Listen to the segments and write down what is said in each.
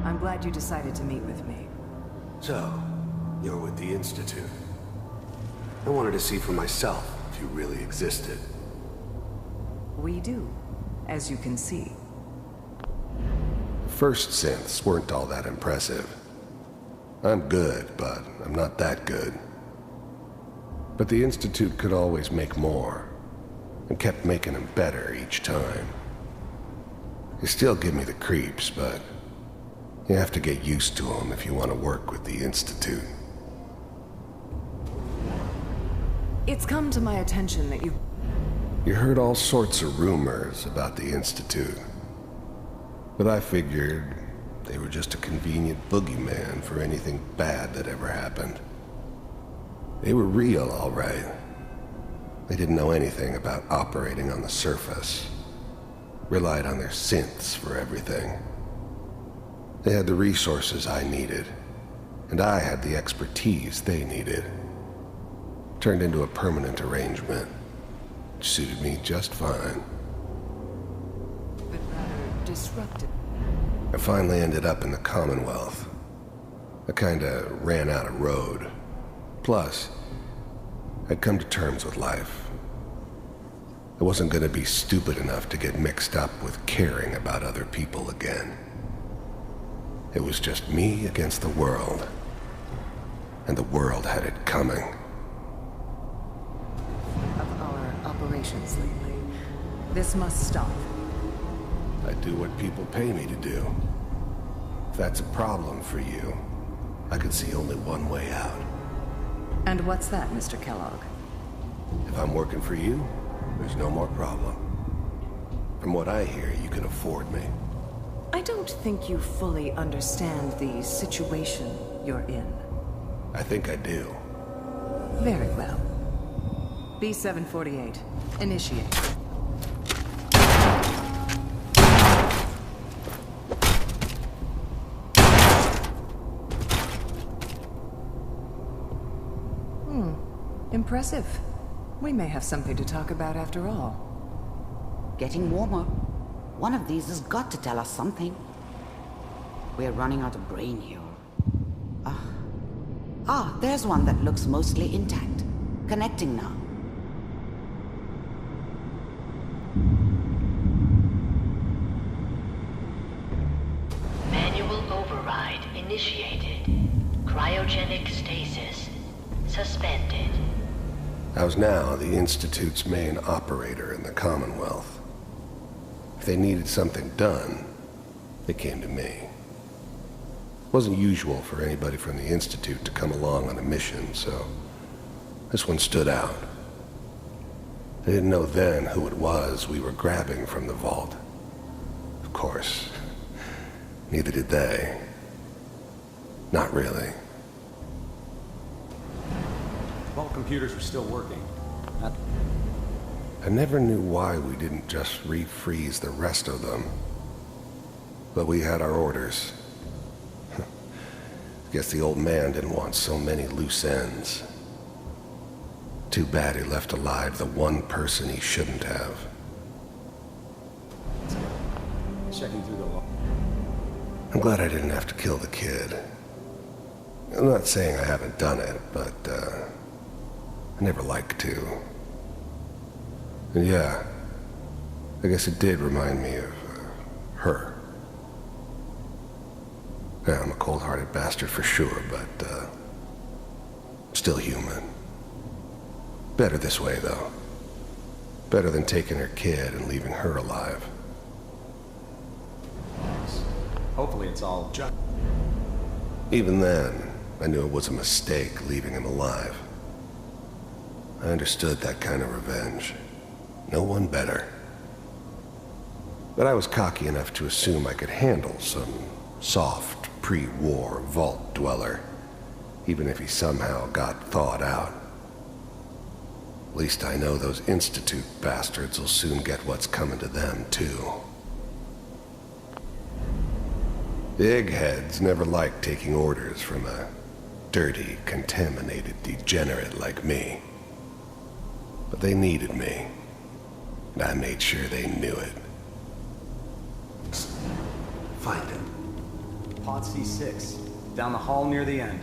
I'm glad you decided to meet with me. So, you're with the Institute. I wanted to see for myself if you really existed. We do, as you can see. The first synths weren't all that impressive. I'm good, but I'm not that good. But the Institute could always make more, and kept making them better each time. They still give me the creeps, but you have to get used to them if you want to work with the Institute. It's come to my attention that You heard all sorts of rumors about the Institute, but I figured they were just a convenient boogeyman for anything bad that ever happened. They were real, all right. They didn't know anything about operating on the surface. Relied on their synths for everything. They had the resources I needed, and I had the expertise they needed. Turned into a permanent arrangement, which suited me just fine. but rather disruptive. I finally ended up in the Commonwealth. I kinda ran out of road. Plus, I'd come to terms with life. I wasn't gonna be stupid enough to get mixed up with caring about other people again. It was just me against the world. And the world had it coming. Of our operations lately. This must stop. I do what people pay me to do. If that's a problem for you, I can see only one way out. And what's that, Mr. Kellogg? If I'm working for you, there's no more problem. From what I hear, you can afford me. I don't think you fully understand the situation you're in. I think I do. Very well. B-748, initiate. Impressive. We may have something to talk about after all. Getting warmer. One of these has got to tell us something. We're running out of brain here. There's one that looks mostly intact. Connecting now. Manual override initiated. Cryogenic stasis suspended. I was now the Institute's main operator in the Commonwealth. If they needed something done, they came to me. It wasn't usual for anybody from the Institute to come along on a mission, so this one stood out. They didn't know then who it was we were grabbing from the vault. Of course, neither did they. Not really. Vault computers are still working. I never knew why we didn't just refreeze the rest of them. But we had our orders. Guess the old man didn't want so many loose ends. Too bad he left alive the one person he shouldn't have. Checking through the log. I'm glad I didn't have to kill the kid. I'm not saying I haven't done it, but I never liked to. And yeah, I guess it did remind me of her. Yeah, I'm a cold-hearted bastard for sure, but still human. Better this way, though. Better than taking her kid and leaving her alive. Hopefully it's all Even then, I knew it was a mistake leaving him alive. I understood that kind of revenge. No one better. But I was cocky enough to assume I could handle some soft, pre-war vault dweller, even if he somehow got thawed out. At least I know those Institute bastards will soon get what's coming to them, too. The eggheads never liked taking orders from a dirty, contaminated degenerate like me. But they needed me, and I made sure they knew it. Find him. Pod C6, down the hall near the end.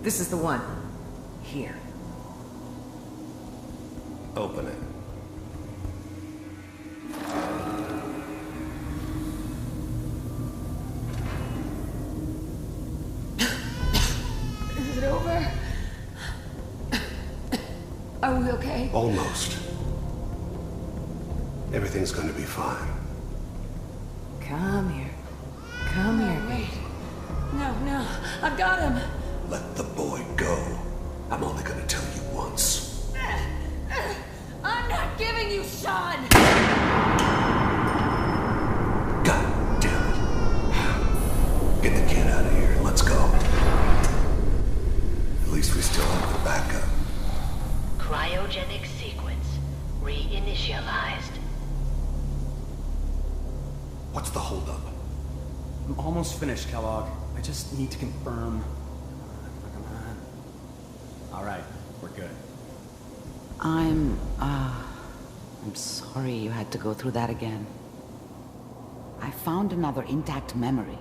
This is the one. Here. Open it. Is it over? Are we okay? Almost. Everything's gonna be fine. Come here. Come here, Wait. No, I've got him. Let the boy go. I'm only gonna tell you once. I'm not giving you Sean! God damn it. Get the kid out of here and let's go. At least we still have the backup. Cryogenic sequence reinitialized. What's the holdup? I'm almost finished, Kellogg. I just need to confirm. Come on. All right, we're good. I'm sorry you had to go through that again. I found another intact memory.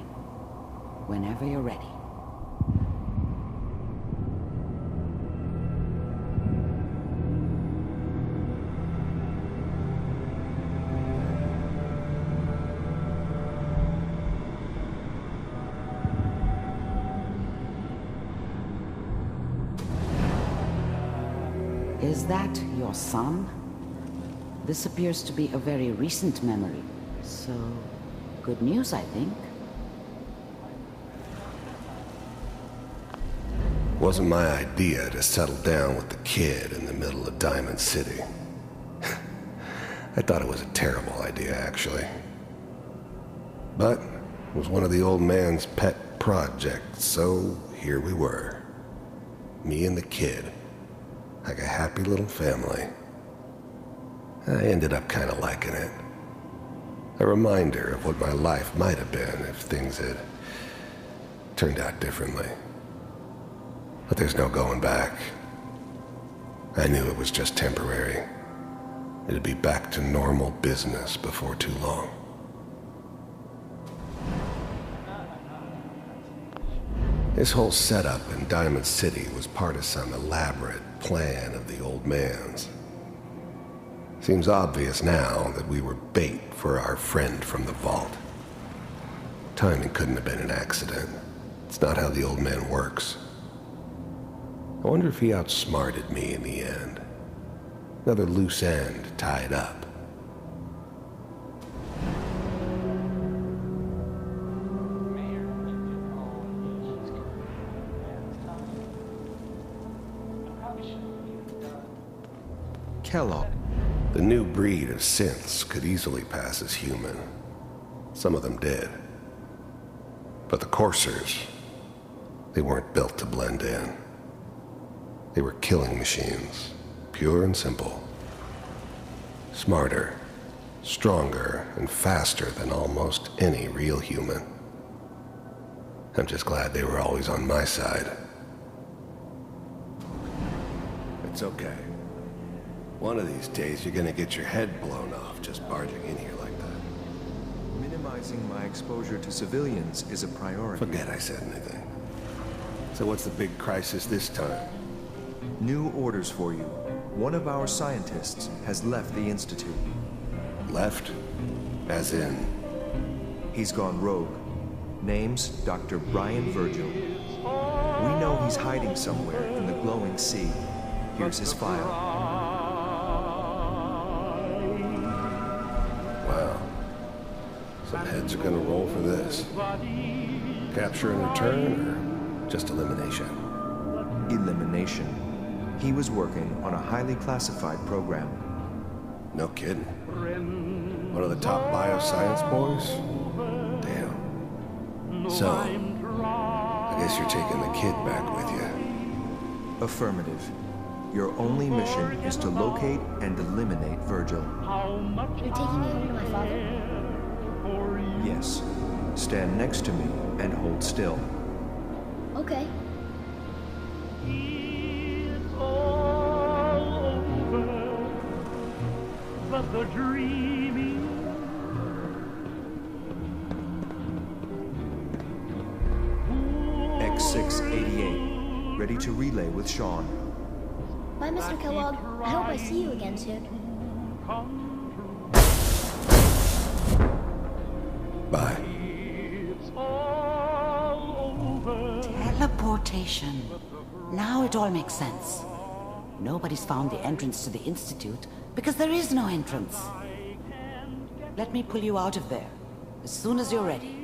Whenever you're ready. Is that your son? This appears to be a very recent memory, so good news, I think. Wasn't my idea to settle down with the kid in the middle of Diamond City. I thought it was a terrible idea, actually. But it was one of the old man's pet projects, so here we were. Me and the kid. Like a happy little family. I ended up kind of liking it. A reminder of what my life might have been if things had turned out differently. But there's no going back. I knew it was just temporary. It'd be back to normal business before too long. This whole setup in Diamond City was part of some elaborate plan of the old man's. Seems obvious now that we were bait for our friend from the vault. Timing couldn't have been an accident. It's not how the old man works. I wonder if he outsmarted me in the end. Another loose end tied up. Kellogg. The new breed of synths could easily pass as human. Some of them did. But the coursers, they weren't built to blend in. They were killing machines, pure and simple. Smarter, stronger, and faster than almost any real human. I'm just glad they were always on my side. It's okay. One of these days, you're gonna get your head blown off just barging in here like that. Minimizing my exposure to civilians is a priority. Forget I said anything. So what's the big crisis this time? New orders for you. One of our scientists has left the Institute. Left? As in? He's gone rogue. Name's Dr. Brian Virgil. We know he's hiding somewhere in the glowing sea. Here's his file. Wow. Some heads are gonna roll for this. Capture and return, or just elimination? Elimination. He was working on a highly classified program. No kidding. One of the top bioscience boys? Damn. So, I guess you're taking the kid back with you. Affirmative. Your only mission is to locate and eliminate Virgil. You're taking me home to my father? Yes. Stand next to me and hold still. Okay. It's all over, but the dreaming. X688, ready to relay with Sean. Bye, Mr. Kellogg. I hope I see you again soon. Bye. Teleportation. Now it all makes sense. Nobody's found the entrance to the Institute because there is no entrance. Let me pull you out of there as soon as you're ready.